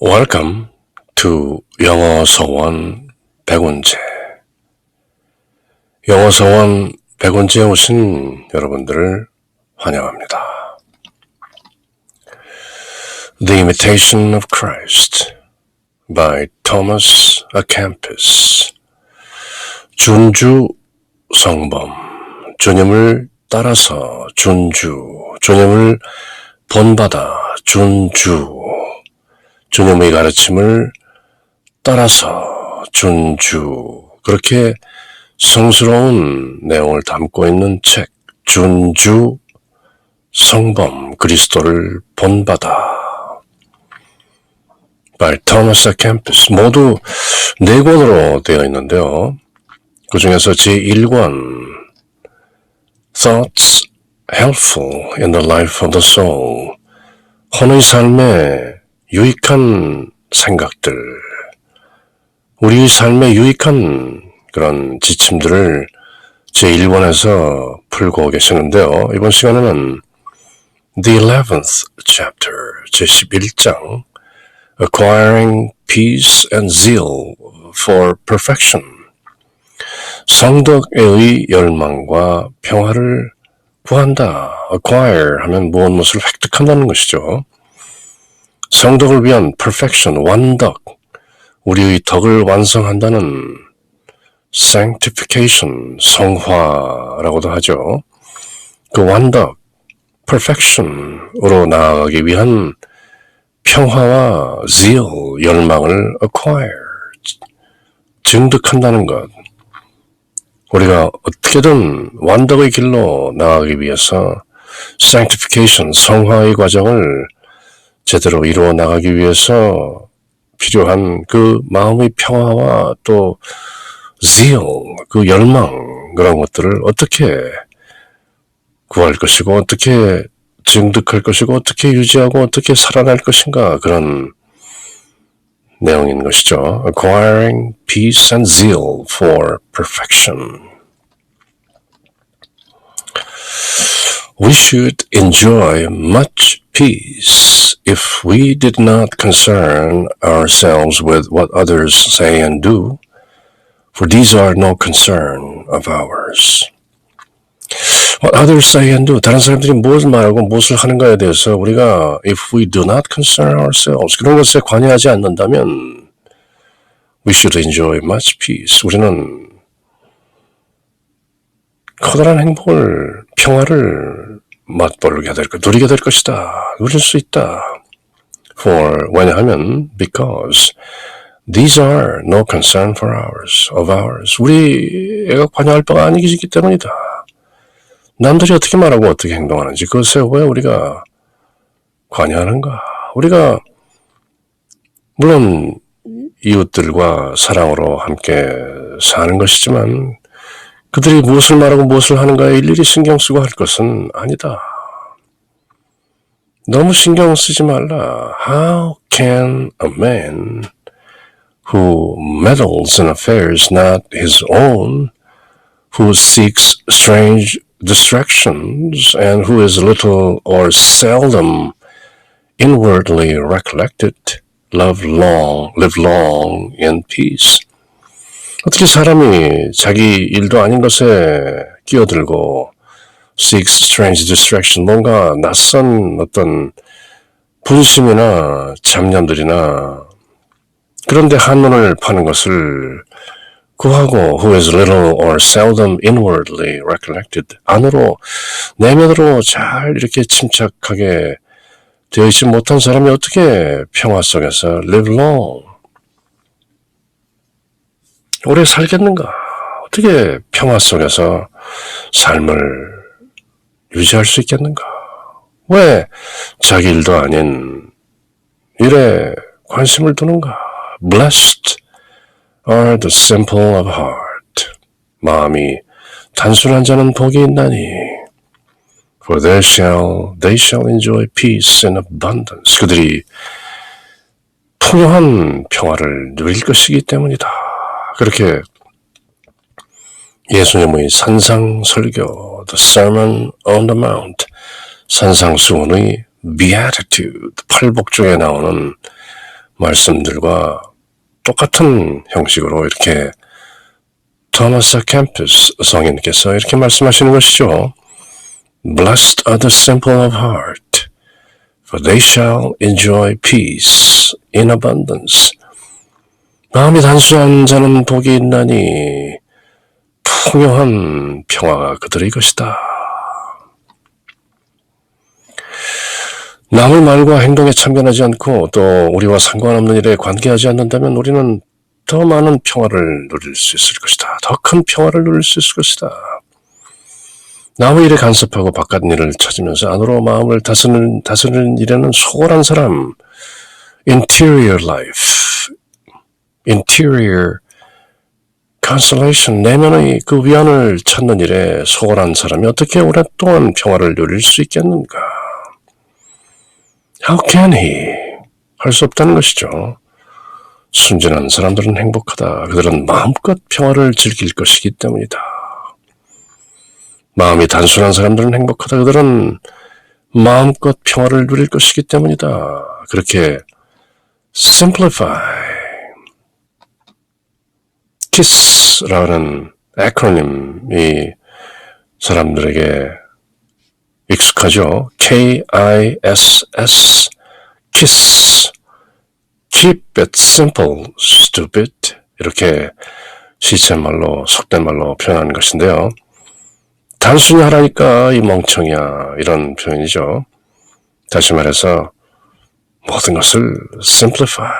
Welcome to 영어 서원 백운제. 영어 서원 백운제에 오신 여러분들을 환영합니다. The Imitation of Christ by Thomas A. Kempis. 준주 성범, 주님을 따라서 주님을 본받아 주님의 가르침을 따라서 그렇게 성스러운 내용을 담고 있는 책, 준주 성범, 그리스도를 본받아 by Thomas A. Kempis. 모두 4권으로 되어 있는데요. 그 중에서 제1권 Thoughts Helpful in the Life of the Soul, 혼의 삶에 유익한 생각들, 우리의 삶에 유익한 그런 지침들을 제1권에서 풀고 계시는데요. 이번 시간에는 The 11th chapter, 제11장 Acquiring Peace and Zeal for Perfection, 성덕의 열망과 평화를 구한다. Acquire 하면 무엇을 획득한다는 것이죠. 성덕을 위한 perfection, 완덕, 우리의 덕을 완성한다는 sanctification, 성화라고도 하죠. 그 완덕, perfection으로 나아가기 위한 평화와 zeal, 열망을 acquire, 증득한다는 것. 우리가 어떻게든 완덕의 길로 나아가기 위해서 sanctification, 성화의 과정을 제대로 이루어 나가기 위해서 필요한 그 마음의 평화와 또 zeal, 그 열망, 그런 것들을 어떻게 구할 것이고, 어떻게 증득할 것이고, 어떻게 유지하고, 어떻게 살아날 것인가, 그런 내용인 것이죠. Acquiring peace and zeal for perfection. We should enjoy much peace if we did not concern ourselves with what others say and do, for these are no concern of ours. What others say and do, 다른 사람들이 무엇을 말하고 무엇을 하는가에 대해서 우리가 if we do not concern ourselves, 그런 것에 관여하지 않는다면 we should enjoy much peace. 우리는 커다란 행복을, 평화를 맛보게 될 것, 누리게 될 것이다. 누릴 수 있다. For, 왜냐하면, because these are no concern of ours. 우리가 관여할 바가 아니기 때문이다. 남들이 어떻게 말하고 어떻게 행동하는지 그것에 왜 우리가 관여하는가? 우리가 물론 이웃들과 사랑으로 함께 사는 것이지만 그들이 무엇을 말하고 무엇을 하는가에 일일이 신경 쓰고 할 것은 아니다. 너무 신경 쓰지 말라. How can a man who meddles in affairs not his own, who seeks strange distractions, and who is little or seldom inwardly recollected, live long in peace? 어떻게 사람이 자기 일도 아닌 것에 끼어들고 seeks strange distraction, 뭔가 낯선 어떤 분심이나 잡념들이나 그런데 한눈을 파는 것을 구하고 who is little or seldom inwardly recollected, 안으로 내면으로 잘 이렇게 침착하게 되어 있지 못한 사람이 어떻게 평화 속에서 live long, 오래 살겠는가? 어떻게 평화 속에서 삶을 유지할 수 있겠는가? 왜 자기 일도 아닌 일에 관심을 두는가? Blessed are the simple of heart. 마음이 단순한 자는 복이 있나니. For they shall enjoy peace and abundance. 그들이 풍요한 평화를 누릴 것이기 때문이다. 그렇게 예수님의 산상설교, The Sermon on the Mount, 산상수훈의 Beatitude, 팔복 중에 나오는 말씀들과 똑같은 형식으로 이렇게 토마스 캠퍼스 성인께서 이렇게 말씀하시는 것이죠. Blessed are the simple of heart, for they shall enjoy peace in abundance. 마음이 단순한 자는 복이 있나니 풍요한 평화가 그들의 것이다. 남의 말과 행동에 참견하지 않고 또 우리와 상관없는 일에 관계하지 않는다면 우리는 더 많은 평화를 누릴 수 있을 것이다. 더 큰 평화를 누릴 수 있을 것이다. 남의 일에 간섭하고 바깥 일을 찾으면서 안으로 마음을 다스리는 일에는 소홀한 사람, interior life, interior consolation, 내면의 그 위안을 찾는 일에 소홀한 사람이 어떻게 오랫동안 평화를 누릴 수 있겠는가? How can he? 할 수 없다는 것이죠. 순진한 사람들은 행복하다. 그들은 마음껏 평화를 즐길 것이기 때문이다. 마음이 단순한 사람들은 행복하다. 그들은 마음껏 평화를 누릴 것이기 때문이다. 그렇게 simplify, KISS라는 에크로님이 사람들에게 익숙하죠. KISS, KISS, Keep it simple, stupid. 이렇게 시쳇말로, 속된 말로 표현하는 것인데요. 단순히 하라니까 이 멍청이야, 이런 표현이죠. 다시 말해서 모든 것을 simplify,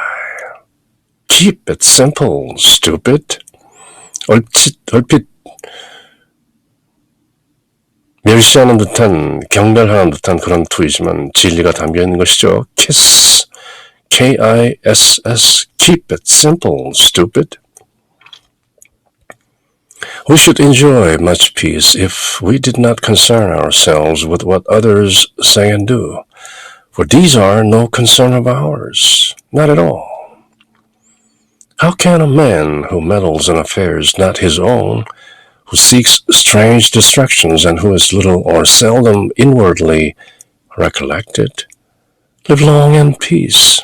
keep it simple, stupid. 얼핏 멸시하는 듯한, 경멸하는 듯한 그런 투이지만 진리가 담겨있는 것이죠. KISS, KISS, keep it simple, stupid. We should enjoy much peace if we did not concern ourselves with what others say and do, for these are no concern of ours, not at all. How can a man who meddles in affairs not his own, who seeks strange distractions and who is little or seldom inwardly recollected, live long in peace?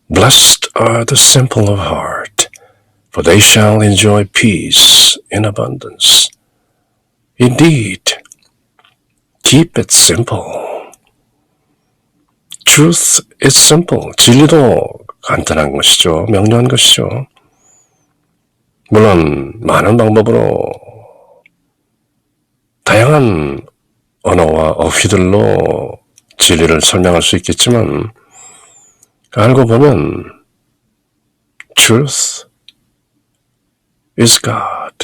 Blessed are the simple of heart, for they shall enjoy peace in abundance. Indeed, keep it simple. Truth is simple. 진리도 간단한 것이죠. 명료한 것이죠. 물론 많은 방법으로 다양한 언어와 어휘들로 진리를 설명할 수 있겠지만 알고 보면 truth is God.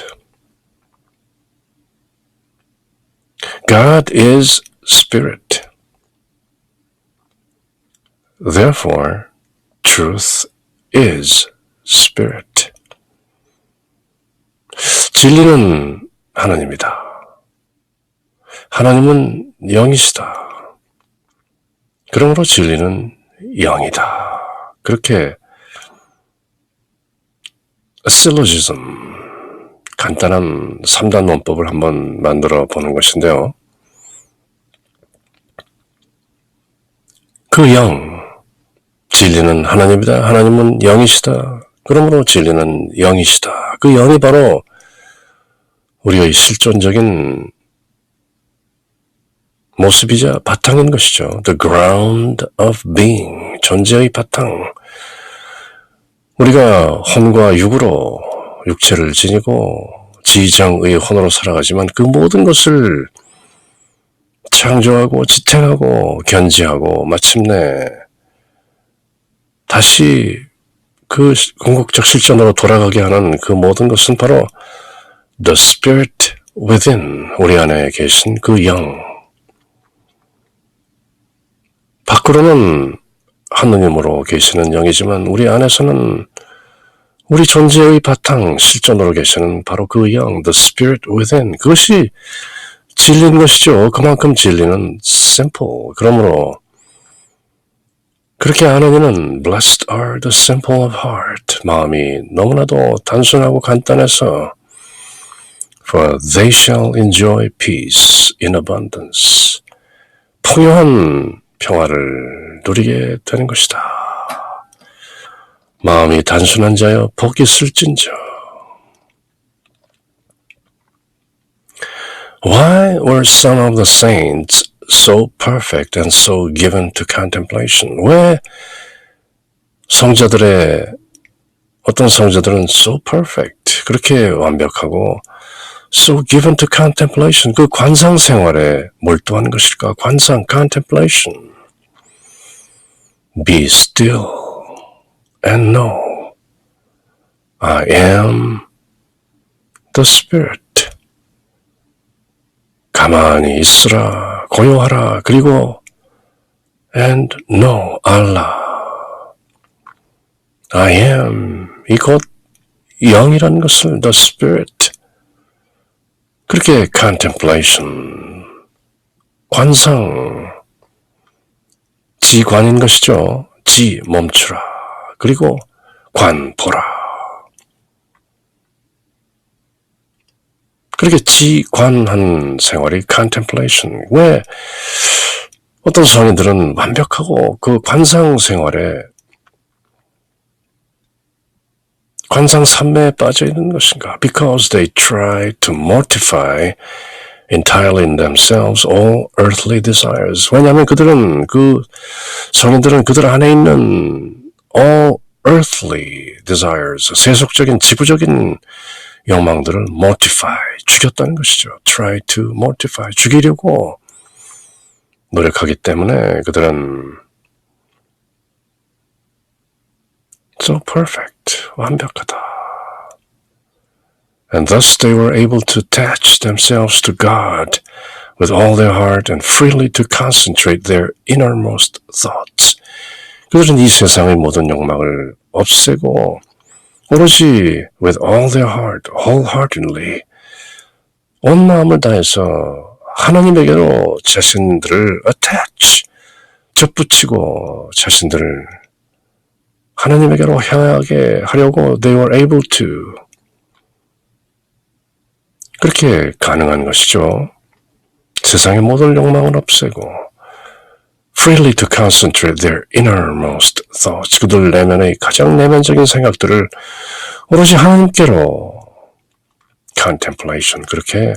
God is spirit. Therefore, truth is spirit. 진리는 하나님이다. 하나님은 영이시다. 그러므로 진리는 영이다. 그렇게 syllogism, 간단한 3단 문법을 한번 만들어 보는 것인데요. 그 영, 진리는 하나님이다. 하나님은 영이시다. 그러므로 진리는 영이시다. 그 영이 바로 우리의 실존적인 모습이자 바탕인 것이죠. The ground of being, 존재의 바탕. 우리가 혼과 육으로 육체를 지니고 지정의 혼으로 살아가지만 그 모든 것을 창조하고 지탱하고 견지하고 마침내 다시 그 궁극적 실존으로 돌아가게 하는 그 모든 것은 바로 The Spirit within, 우리 안에 계신 그 영. 밖으로는 하느님으로 계시는 영이지만 우리 안에서는 우리 존재의 바탕, 실존으로 계시는 바로 그 영, The Spirit within. 그것이 진리인 것이죠. 그만큼 진리는 simple. 그러므로 그렇게 아는 이는 Blessed are the simple of heart. 마음이 너무나도 단순하고 간단해서 For they shall enjoy peace in abundance. 풍요한 평화를 누리게 되는 것이다. 마음이 단순한 자여 복이 있을진저. Why were some of the saints so perfect and so given to contemplation? 왜 어떤 성자들은 so perfect, 그렇게 완벽하고 so given to contemplation, 그 관상 생활에 몰두한 것일까? 관상, contemplation. Be still and know I am the Spirit. 가만히 있으라, 고요하라, 그리고 and know Allah. I am, 이곳 영이라는 것을 the Spirit. 그렇게 contemplation, 관상, 지관인 것이죠. 지, 멈추라. 그리고 관, 보라. 그렇게 지관한 생활이 contemplation. 왜 어떤 성인들은 완벽하고 그 관상 생활에 관상 삼매에 빠져 있는 것인가? Because they try to mortify entirely in themselves all earthly desires. 왜냐하면 성인들은 그들 안에 있는 all earthly desires, 세속적인 지구적인 욕망들을 mortify, 죽였다는 것이죠. Try to mortify, 죽이려고 노력하기 때문에 그들은 so perfect, 완벽하다. And thus they were able to attach themselves to God with all their heart and freely to concentrate their innermost thoughts. 그들은 이 세상의 모든 욕망을 없애고 오로지 with all their heart, wholeheartedly, 온 마음을 다해서 하나님에게로 자신들을 attach, 접붙이고 자신들을 하나님에게로 향하게 하려고 they were able to. 그렇게 가능한 것이죠. 세상의 모든 욕망을 없애고 freely to concentrate their innermost thoughts. 그들 내면의 가장 내면적인 생각들을 오로지 하나님께로 contemplation. 그렇게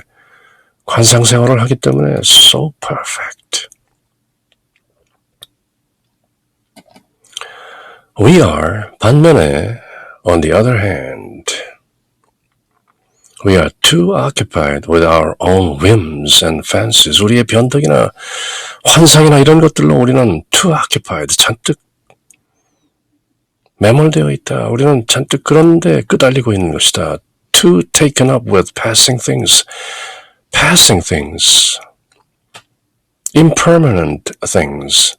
관상생활을 하기 때문에 so perfect. We are, 반면에, on the other hand, we are too occupied with our own whims and fancies. 우리의 변덕이나 환상이나 이런 것들로 우리는 too occupied, 잔뜩 매몰되어 있다. 우리는 잔뜩 그런 데 끄달리고 있는 것이다. Too taken up with passing things, impermanent things.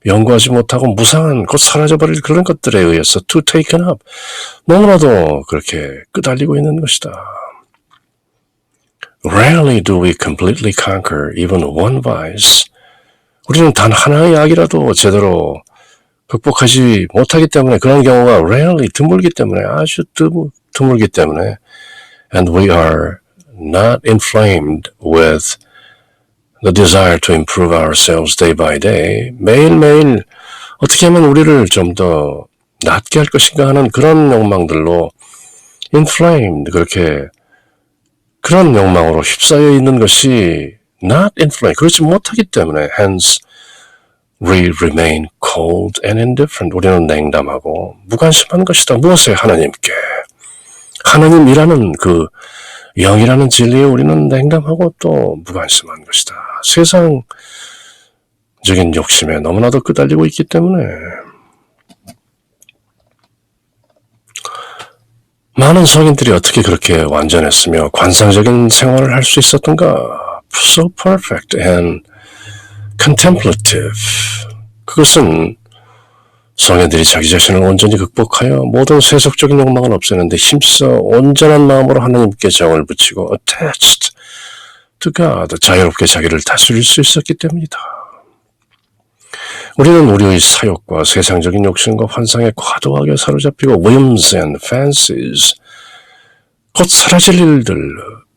연구하지 못하고 무상한 곧 사라져버릴 그런 것들에 의해서 too taken up, 너무나도 그렇게 끄달리고 있는 것이다. Rarely do we completely conquer even one vice. 우리는 단 하나의 악이라도 제대로 극복하지 못하기 때문에 그런 경우가 rarely, 드물기 때문에, 아주 드물기 때문에 and we are not inflamed with the desire to improve ourselves day by day. 매일매일 어떻게 하면 우리를 좀 더 낫게 할 것인가 하는 그런 욕망들로 inflamed, 그렇게 그런 욕망으로 휩싸여 있는 것이 not inflamed, 그렇지 못하기 때문에 hence we remain cold and indifferent. 우리는 냉담하고 무관심한 것이다. 무엇에? 하나님께. 하나님이라는 그 영이라는 진리에 우리는 냉담하고 또 무관심한 것이다. 세상적인 욕심에 너무나도 끄달리고 있기 때문에 많은 성인들이 어떻게 그렇게 완전했으며 관상적인 생활을 할 수 있었던가? So perfect and contemplative. 그것은 성인들이 자기 자신을 온전히 극복하여 모든 세속적인 욕망을 없애는데 힘써 온전한 마음으로 하나님께 정을 붙이고 attached to God, 자유롭게 자기를 다스릴 수 있었기 때문이다. 우리는 우리의 사욕과 세상적인 욕심과 환상에 과도하게 사로잡히고 whims and fancies, 곧 사라질 일들,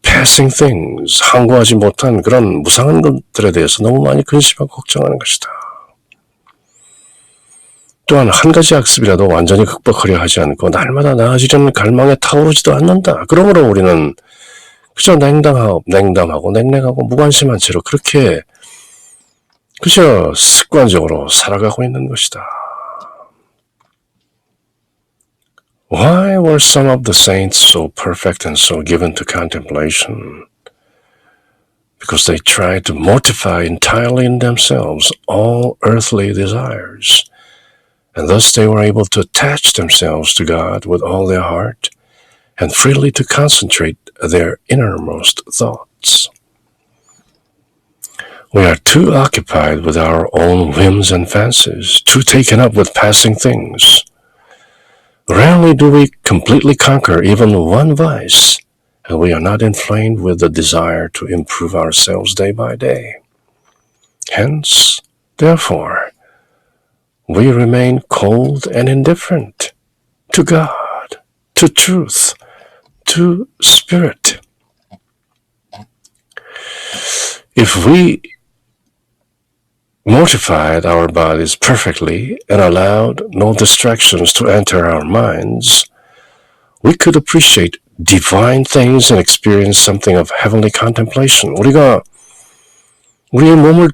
passing things, 항구하지 못한 그런 무상한 것들에 대해서 너무 많이 근심하고 걱정하는 것이다. 또한 한 가지 학습이라도 완전히 극복하려 하지 않고 날마다 나아지려는 갈망에 타오르지도 않는다. 그러므로 우리는 그저 냉담하고 냉랭하고 무관심한 채로 그렇게 그저 습관적으로 살아가고 있는 것이다. Why were some of the saints so perfect and so given to contemplation? Because they tried to mortify entirely in themselves all earthly desires, and thus they were able to attach themselves to God with all their heart and freely to concentrate their innermost thoughts. We are too occupied with our own whims and fancies, too taken up with passing things. Rarely do we completely conquer even one vice, and we are not inflamed with the desire to improve ourselves day by day. Hence, therefore, we remain cold and indifferent to God, to truth, to spirit. If we mortified our bodies perfectly and allowed no distractions to enter our minds, we could appreciate divine things and experience something of heavenly contemplation. 우리가 우리의 몸을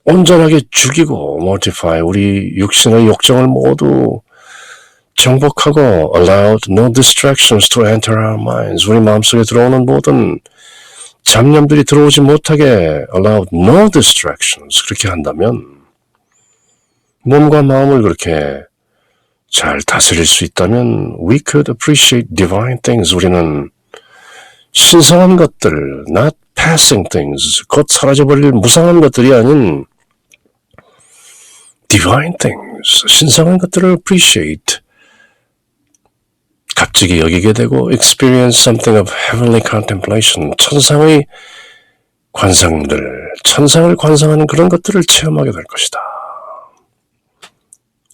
온전하게 죽이고 mortify, 우리 육신의 욕정을 모두 정복하고 allowed no distractions to enter our minds. 우리 마음속에 들어오는 모든 잡념들이 들어오지 못하게 allowed no distractions. 그렇게 한다면 몸과 마음을 그렇게 잘 다스릴 수 있다면 we could appreciate divine things. 우리는 신성한 것들, not passing things, 곧 사라져버릴 무상한 것들이 아닌 divine things, 신성한 것들을 appreciate, 값지게 여기게 되고 experience something of heavenly contemplation, 천상의 관상들, 천상을 관상하는 그런 것들을 체험하게 될 것이다.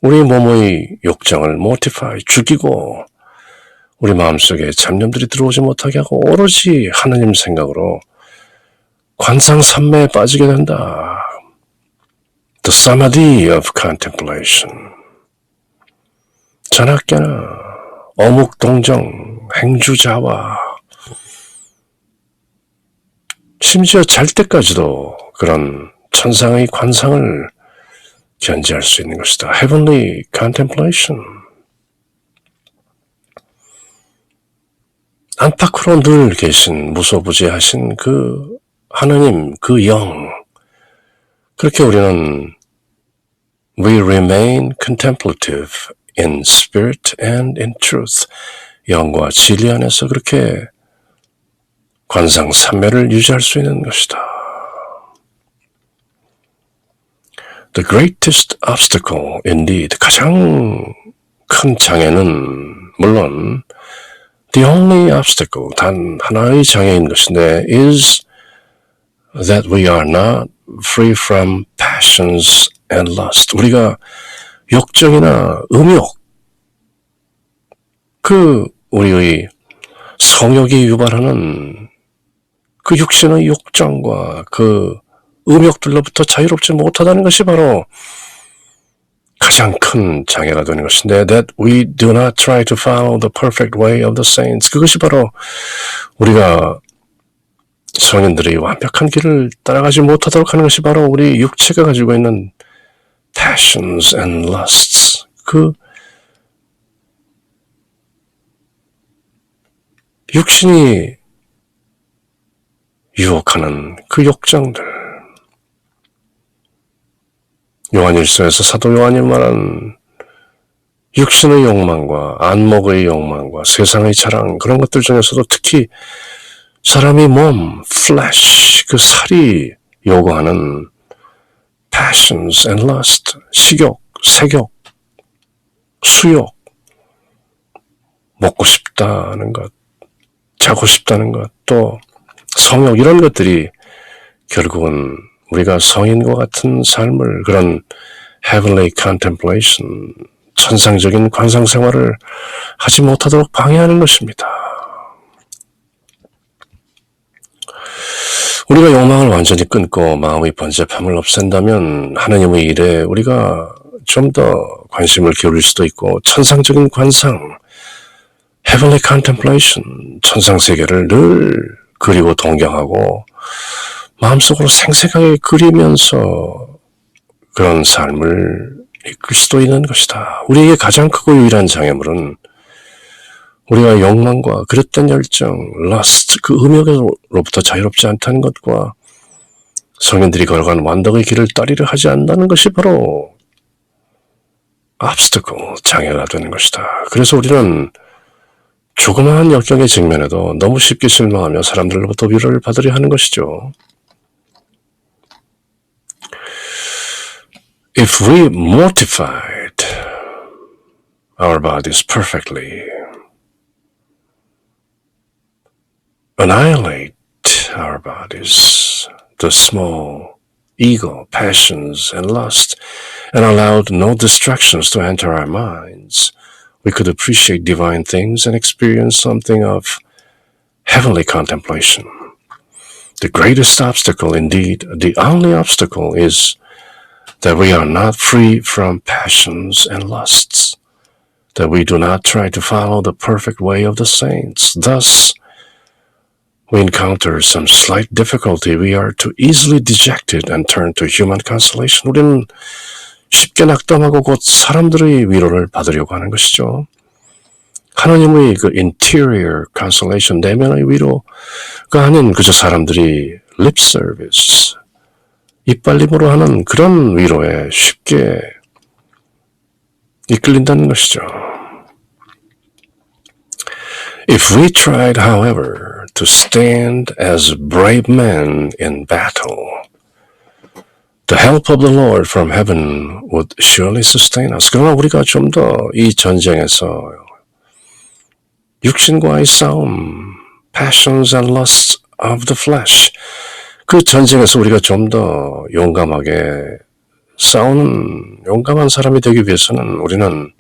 우리 몸의 욕정을 mortify, 죽이고 우리 마음속에 잡념들이 들어오지 못하게 하고 오로지 하나님 생각으로 관상삼매에 빠지게 된다. The samadhi of contemplation. 자나깨나 어묵동정, 행주자와 심지어 잘 때까지도 그런 천상의 관상을 견지할 수 있는 것이다. Heavenly contemplation. 안팎으로 늘 계신 무소부지하신 그 하느님, 그 영. 그렇게 우리는 we remain contemplative in spirit and in truth. 영과 진리 안에서 그렇게 관상삼매를 유지할 수 있는 것이다. The greatest obstacle, indeed, 가장 큰 장애는 물론 the only obstacle, 단 하나의 장애인 것인데 is that we are not free from passions and lust. 우리가 욕정이나 음욕, 그 우리의 성욕이 유발하는 그 육신의 욕정과 그 음욕들로부터 자유롭지 못하다는 것이 바로 가장 큰 장애가 되는 것인데 that we do not try to follow the perfect way of the saints. 그것이 바로 우리가 성인들이 완벽한 길을 따라가지 못하도록 하는 것이 바로 우리 육체가 가지고 있는 passions and lusts. 그 육신이 유혹하는 그 욕정들. 요한일서에서 사도 요한이 말한 육신의 욕망과 안목의 욕망과 세상의 자랑, 그런 것들 중에서도 특히 사람의 몸, flesh, 그 살이 요구하는 passions and lust, 식욕, 색욕, 수욕, 먹고 싶다는 것, 자고 싶다는 것, 또 성욕, 이런 것들이 결국은 우리가 성인과 같은 삶을, 그런 heavenly contemplation, 천상적인 관상 생활을 하지 못하도록 방해하는 것입니다. 우리가 욕망을 완전히 끊고 마음의 번잡함을 없앤다면 하나님의 일에 우리가 좀 더 관심을 기울일 수도 있고 천상적인 관상, heavenly contemplation, 천상 세계를 늘 그리고 동경하고 마음속으로 생생하게 그리면서 그런 삶을 이끌 수도 있는 것이다. 우리에게 가장 크고 유일한 장애물은 우리가 욕망과 그릇된 열정, lust, 그 음욕으로부터 자유롭지 않다는 것과 성인들이 걸어간 완덕의 길을 따르려 하지 않는다는 것이 바로 obstacle, 장애가 되는 것이다. 그래서 우리는 조그마한 역경의 직면에도 너무 쉽게 실망하며 사람들로부터 위로를 받으려 하는 것이죠. If we mortified our bodies perfectly, annihilate our bodies, the small ego, passions, and lust, and allowed no distractions to enter our minds, we could appreciate divine things and experience something of heavenly contemplation. The greatest obstacle, indeed, the only obstacle, is that we are not free from passions and lusts, that we do not try to follow the perfect way of the saints. Thus, we encounter some slight difficulty. We are too easily dejected and turn to human consolation. 우리는 쉽게 낙담하고 곧 사람들의 위로를 받으려고 하는 것이죠. 하나님의 그 interior consolation, 내면의 위로가 아닌 그저 사람들이 lip service, 이빨림으로 하는 그런 위로에 쉽게 이끌린다는 것이죠. If we tried, however, to stand as brave men in battle, the help of the Lord from heaven would surely sustain us. 그러나 우리가 좀 더 이 전쟁에서 육신과의 싸움, passions and lusts of the flesh, 그 전쟁에서 우리가 좀 더 용감하게 싸우는 용감한 사람이 되기 위해서는 우리는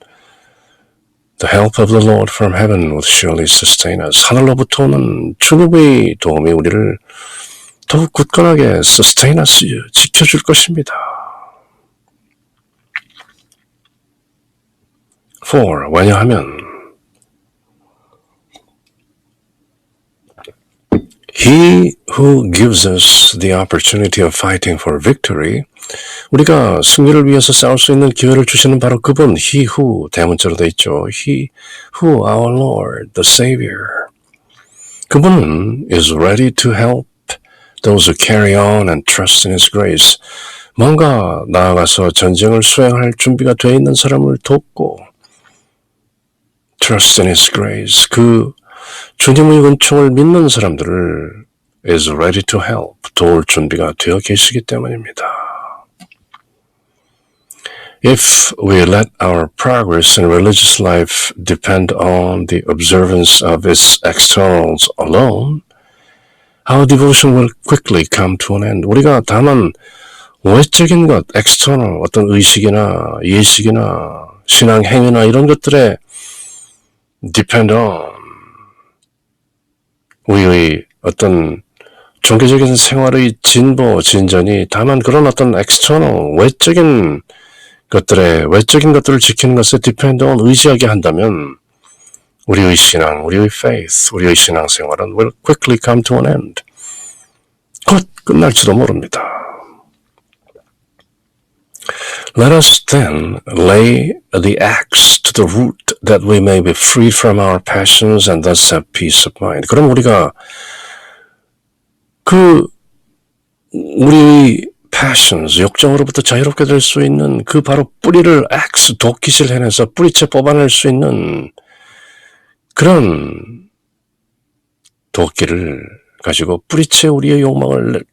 The help of the Lord from heaven would surely sustain us. 하늘로부터 오는 주님의 도움이 우리를 더욱 굳건하게 sustain us, 지켜줄 것입니다. 4. 왜냐하면 He who gives us the opportunity of fighting for victory, 우리가 승리를 위해서 싸울 수 있는 기회를 주시는 바로 그분, He who, 대문자로 되어 있죠. He who, our Lord, the Savior. 그분은 is ready to help those who carry on and trust in His grace. 뭔가 나아가서 전쟁을 수행할 준비가 되어 있는 사람을 돕고 trust in His grace, 그 주님의 은총을 믿는 사람들을 is ready to help, 도울 준비가 되어 계시기 때문입니다. If we let our progress in religious life depend on the observance of its externals alone, our devotion will quickly come to an end. 우리가 다만 외적인 것, external, 어떤 의식이나 예식이나 신앙 행위나 이런 것들에 depend on 우리의 어떤 종교적인 생활의 진보, 진전이 다만 그런 어떤 external, 외적인 외적인 것들을 지키는 것에 depend on, 의지하게 한다면 우리의 신앙, 우리의 faith, 우리의 신앙생활은 will quickly come to an end. 곧 끝날지도 모릅니다. Let us then lay the axe to the root that we may be freed from our passions and thus have peace of mind. 그럼 우리가 우리의 passions, 욕정으로부터 자유롭게 될 수 있는 그 바로 뿌리를 axe, 도끼질 해내서 뿌리채 뽑아낼 수 있는 그런 도끼를 가지고 뿌리채 우리의 욕망을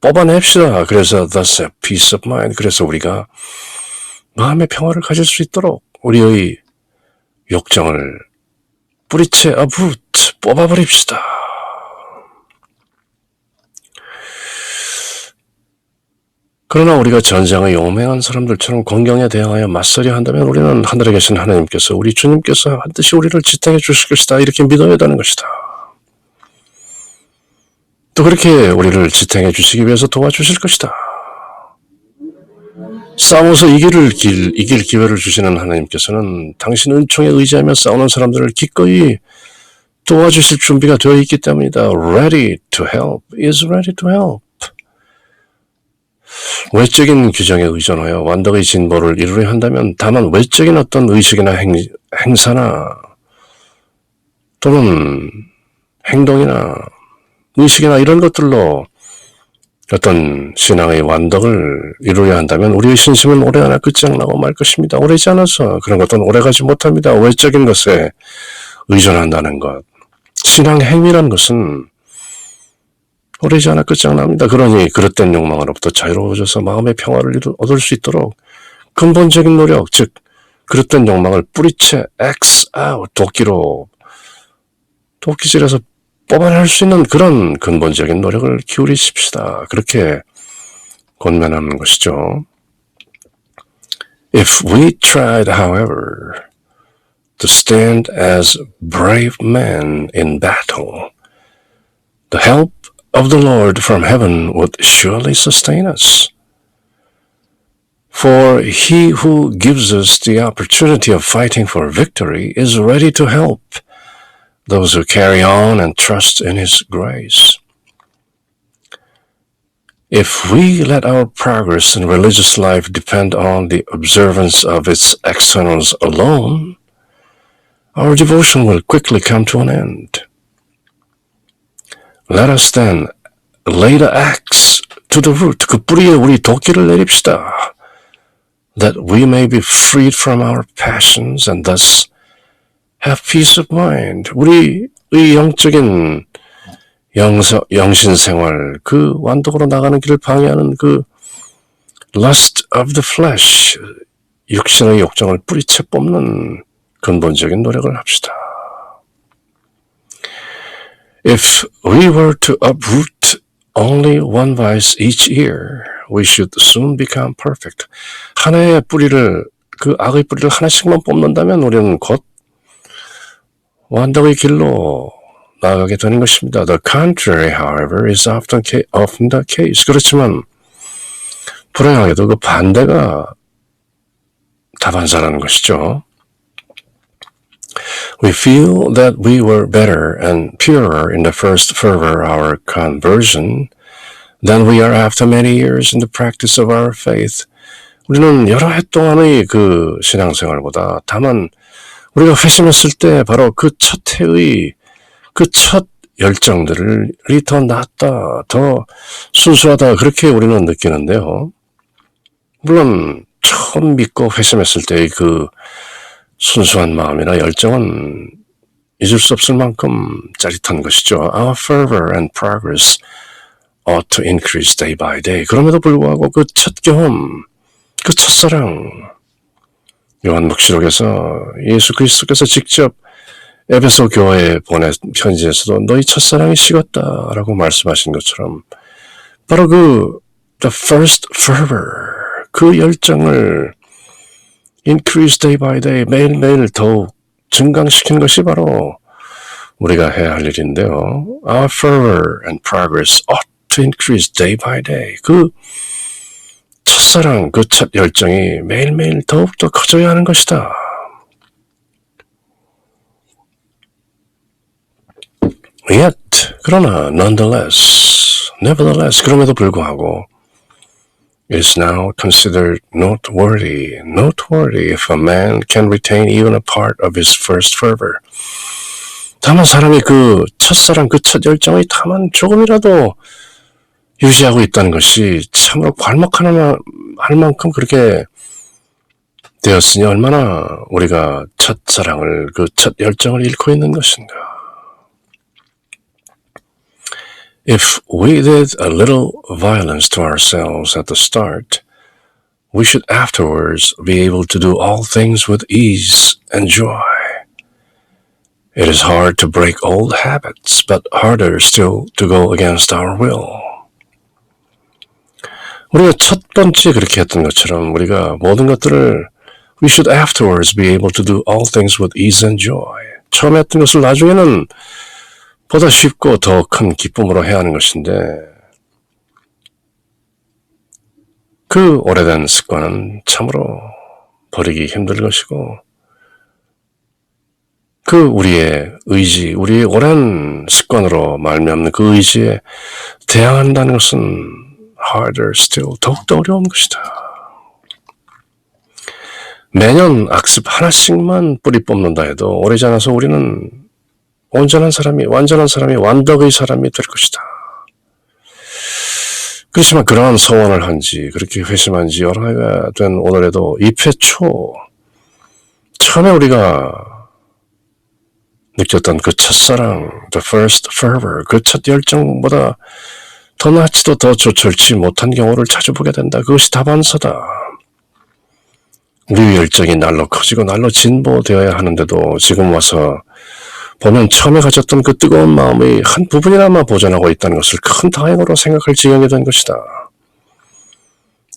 뽑아냅시다. 그래서 thus have peace of mind. 그래서 우리가 마음의 평화를 가질 수 있도록 우리의 욕정을 뿌리채 uproot, 뽑아버립시다. 그러나 우리가 전쟁의 용맹한 사람들처럼 공경에 대항하여 맞서려 한다면 우리는 하늘에 계신 하나님께서, 우리 주님께서 반드시 우리를 지탱해 주실 것이다. 이렇게 믿어야 되는 것이다. 또 그렇게 우리를 지탱해 주시기 위해서 도와주실 것이다. 싸워서 이길 기회를 주시는 하나님께서는 당신 은총에 의지하며 싸우는 사람들을 기꺼이 도와주실 준비가 되어 있기 때문이다. Ready to help is ready to help. 외적인 규정에 의존하여 완덕의 진보를 이루려 한다면 다만 외적인 어떤 의식이나 행사나 또는 행동이나 의식이나 이런 것들로 어떤 신앙의 완덕을 이루려 한다면 우리의 신심은 오래 하나 끝장나고 말 것입니다. 오래지 않아서 그런 것들은 오래가지 못합니다. 외적인 것에 의존한다는 것. 신앙 행위라는 것은 오래지 않아 끝장납니다. 그러니 그릇된 욕망으로부터 자유로워져서 마음의 평화를 얻을 수 있도록 근본적인 노력, 즉 그릇된 욕망을 뿌리채 X out, 도끼질해서 뽑아낼 수 있는 그런 근본적인 노력을 기울이십시다. 그렇게 권면하는 것이죠. If we tried, however, to stand as brave men in battle, the help of the Lord from heaven would surely sustain us. For he who gives us the opportunity of fighting for victory is ready to help those who carry on and trust in his grace. If we let our progress in religious life depend on the observance of its externals alone, our devotion will quickly come to an end. Let us then lay the axe to the root. 그 뿌리에 우리 도끼를 내립시다. That we may be freed from our passions and thus have peace of mind. 우리의 영적인 영신생활, 그 완독으로 나가는 길을 방해하는 그 lust of the flesh, 육신의 욕정을 뿌리채 뽑는 근본적인 노력을 합시다. If we were to uproot only one vice each year, we should soon become perfect. 하나의 뿌리를, 그 악의 뿌리를 하나씩만 뽑는다면 우리는 곧 완덕의 길로 나아가게 되는 것입니다. The contrary, however, is often the case. 그렇지만 불행하게도 그 반대가 다반사라는 것이죠. We feel that we were better and purer in the first fervor of our conversion than we are after many years in the practice of our faith. 우리는 여러 해 동안의 그 신앙생활보다 다만 우리가 회심했을 때 바로 그 첫 해의 그 첫 열정들이 더 낫다, 더 순수하다 그렇게 우리는 느끼는데요. 물론 처음 믿고 회심했을 때의 그 순수한 마음이나 열정은 잊을 수 없을 만큼 짜릿한 것이죠. Our fervor and progress ought to increase day by day. 그럼에도 불구하고 그 첫 경험, 그 첫사랑, 요한묵시록에서 예수 그리스도께서 직접 에베소 교회에 보낸 편지에서도 너희 첫사랑이 식었다라고 말씀하신 것처럼 바로 그 the first fervor, 그 열정을 increase day by day, 매일매일 더욱 증강시키는 것이 바로 우리가 해야 할 일인데요. Our fervor and progress ought to increase day by day. 그 첫사랑, 그 첫 열정이 매일매일 더욱더 커져야 하는 것이다. Yet, 그러나 nevertheless, 그럼에도 불구하고 It is now considered noteworthy if a man can retain even a part of his first fervor. 다만 사람이 그 첫사랑, 그 첫 열정을 다만 조금이라도 유지하고 있다는 것이 참으로 괄목할 만큼 그렇게 되었으니 얼마나 우리가 첫사랑을, 그 첫 열정을 잃고 있는 것인가. If we did a little violence to ourselves at the start, we should afterwards be able to do all things with ease and joy. It is hard to break old habits, but harder still to go against our will. 우리가 첫 번째 그렇게 했던 것처럼 우리가 모든 것들을 we should afterwards be able to do all things with ease and joy. 처음에 했던 것을 나중에는 보다 쉽고 더 큰 기쁨으로 해야 하는 것인데 그 오래된 습관은 참으로 버리기 힘들 것이고 그 우리의 의지, 우리의 오랜 습관으로 말미암는 그 의지에 대항한다는 것은 harder still, 더욱더 어려운 것이다. 매년 악습 하나씩만 뿌리 뽑는다 해도 오래지 않아서 우리는 온전한 사람이, 완전한 사람이, 완덕의 사람이 될 것이다. 그렇지만 그러한 소원을 한지, 그렇게 회심한 지 여러 해가 된 오늘에도 2회 초, 처음에 우리가 느꼈던 그 첫사랑, the first fervor, 그 첫 열정보다 더 낫지도 더 조철치 못한 경우를 자주 보게 된다. 그것이 다반사다. 우리의 열정이 날로 커지고 날로 진보되어야 하는데도 지금 와서 보면 처음에 가졌던 그 뜨거운 마음의 한 부분이나마 보존하고 있다는 것을 큰 다행으로 생각할 지경이 된 것이다.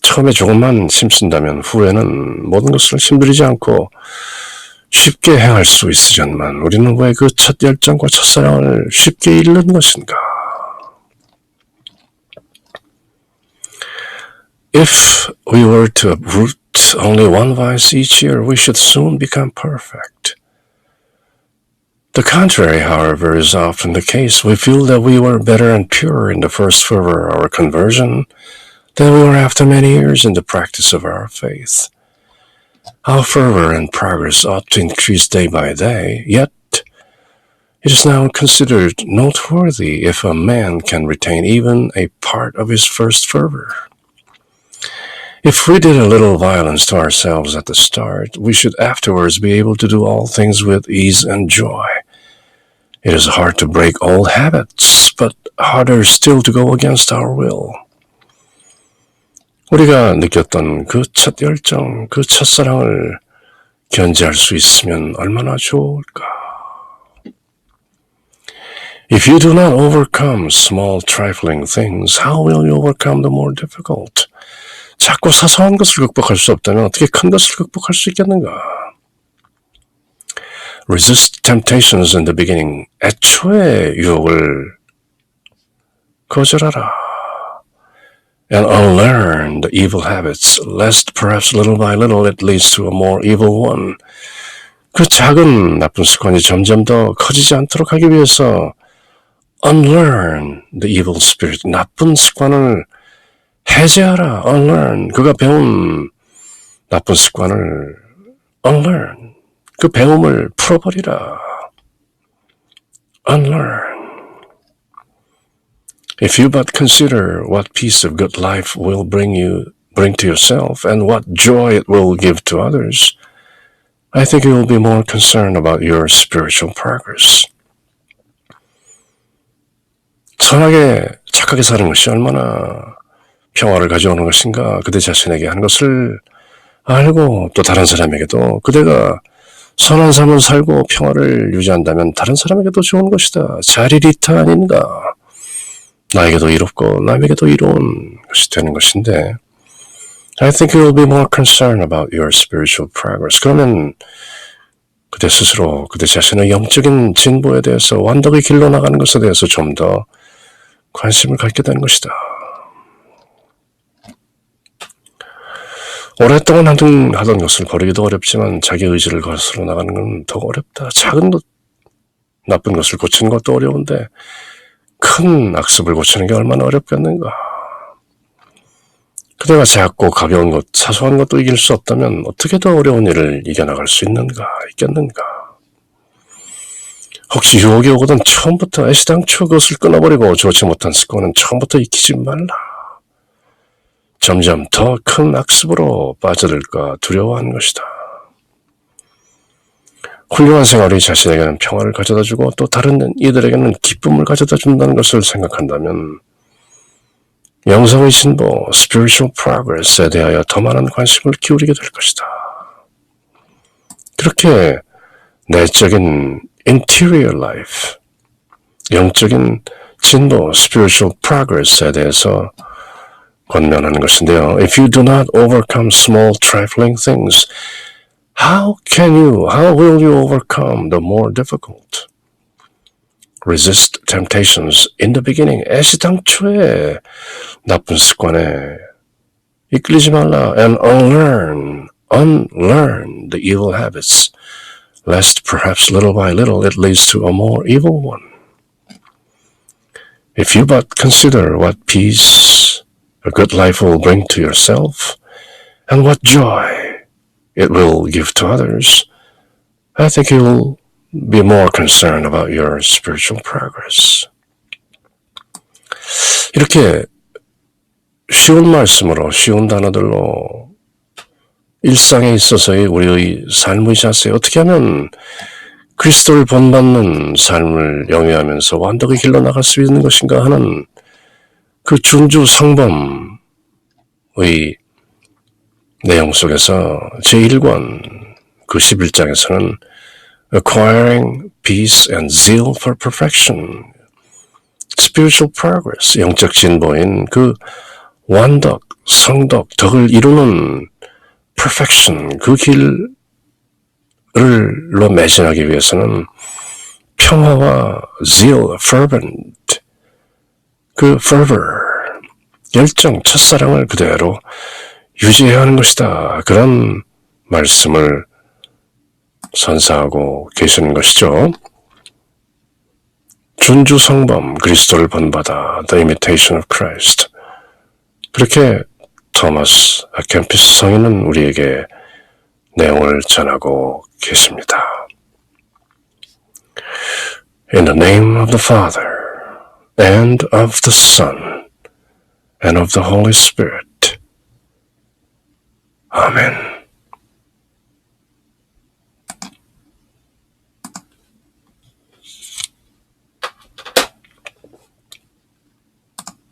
처음에 조금만 힘쓴다면 후에는 모든 것을 힘들이지 않고 쉽게 행할 수 있으련만 우리는 왜 그 첫 열정과 첫사랑을 쉽게 잃는 것인가? If we were to uproot only one vice each year, we should soon become perfect. The contrary, however, is often the case. We feel that we were better and purer in the first fervor of our conversion than we were after many years in the practice of our faith. Our fervor and progress ought to increase day by day, yet it is now considered noteworthy if a man can retain even a part of his first fervor. If we did a little violence to ourselves at the start, we should afterwards be able to do all things with ease and joy. It is hard to break old habits, but harder still to go against our will. 우리가 느꼈던 그 첫 열정, 그 첫사랑을 견지할 수 있으면 얼마나 좋을까. If you do not overcome small trifling things, how will you overcome the more difficult? 자꾸 사소한 것을 극복할 수 없다면 어떻게 큰 것을 극복할 수 있겠는가? Resist temptations in the beginning. 애초에 유혹을 거절하라. And unlearn the evil habits, lest perhaps little by little it leads to a more evil one. 그 작은 나쁜 습관이 점점 더 커지지 않도록 하기 위해서 unlearn the evil spirit, 나쁜 습관을 해제하라. unlearn, 그가 배운 나쁜 습관을 unlearn, 그 배움을 풀어버리라. unlearn. If you but consider what piece of good life will bring to yourself and what joy it will give to others, I think you will be more concerned about your spiritual progress. 선하게 착하게 사는 것이 얼마나 평화를 가져오는 것인가 그대 자신에게 한 것을 알고 또 다른 사람에게도 그대가 선한 삶을 살고 평화를 유지한다면 다른 사람에게도 좋은 것이다. 자리리타 아닌가. 나에게도 이롭고 남에게도 이로운 것이 되는 것인데 I think you will be more concerned about your spiritual progress. 그러면 그대 스스로 그대 자신의 영적인 진보에 대해서 완덕의 길로 나가는 것에 대해서 좀 더 관심을 갖게 되는 것이다. 오랫동안 하던 것을 버리기도 어렵지만 자기 의지를 거스러 나가는 건 더 어렵다. 작은 것, 나쁜 것을 고치는 것도 어려운데 큰 악습을 고치는 게 얼마나 어렵겠는가. 그대가 작고 가벼운 것, 사소한 것도 이길 수 없다면 어떻게 더 어려운 일을 이겨나갈 수 있겠는가. 혹시 유혹이 오거든 처음부터 애시당초 그것을 끊어버리고 좋지 못한 습관은 처음부터 익히지 말라. 점점 더 큰 악습으로 빠져들까 두려워하는 것이다. 훌륭한 생활이 자신에게는 평화를 가져다주고 또 다른 이들에게는 기쁨을 가져다준다는 것을 생각한다면 영성의 진보, spiritual progress에 대하여 더 많은 관심을 기울이게 될 것이다. 그렇게 내적인 interior life, 영적인 진보, spiritual progress에 대해서 권면하는 것인데요. If you do not overcome small trifling things, how will you overcome the more difficult? Resist temptations in the beginning. 애시당초에 나쁜 습관에 이끌리지 말라 and unlearn the evil habits, lest perhaps little by little it leads to a more evil one. If you but consider what peace a good life will bring to yourself and what joy it will give to others, I think you'll be more concerned about your spiritual progress. 이렇게 쉬운 말씀으로 쉬운 단어들로 일상에 있어서의 우리의 삶의 자세, 어떻게 하면 그리스도를 본받는 삶을 영위하면서 완덕의 길로 나갈 수 있는 것인가 하는 그 준주 성범의 내용 속에서 제1권 그 11장에서는 Acquiring peace and zeal for perfection, spiritual progress, 영적 진보인 그 완덕, 성덕, 덕을 이루는 perfection, 그 길을로 매진하기 위해서는 평화와 zeal, fervent, 그 fervor, 열정, 첫사랑을 그대로 유지해야 하는 것이다. 그런 말씀을 선사하고 계시는 것이죠. 준주 성범, 그리스도를 본받아, The Imitation of Christ. 그렇게 토마스 아켄피스 성인은 우리에게 내용을 전하고 계십니다. In the name of the Father, and of the Son, and of the Holy Spirit. Amen.